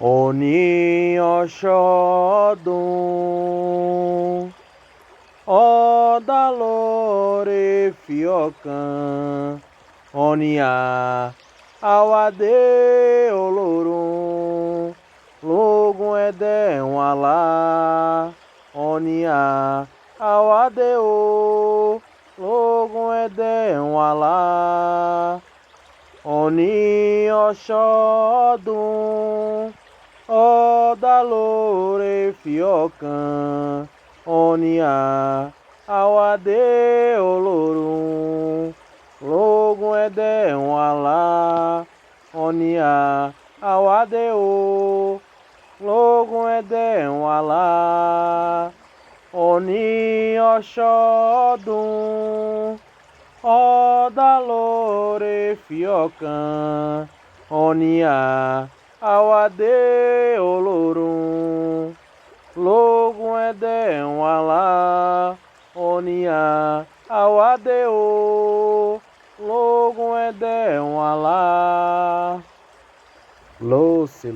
Oni Oxódum, Odalore Fiocan, Onia Awade Olorum, Logun Edem Alá, Onia Awade O, Logun Edem Alá, Oni Oxódum, Odalore Fiocan, Onia Awade Olorum, Logun Edem Alá, Onia Awade O, Logun Edem Alá, Oni Oxódum, Odalore Fiocan, Onia Awade Olorum, Logun Edem Alá, Onia Awade O, Logun Edem Alá. Lucy.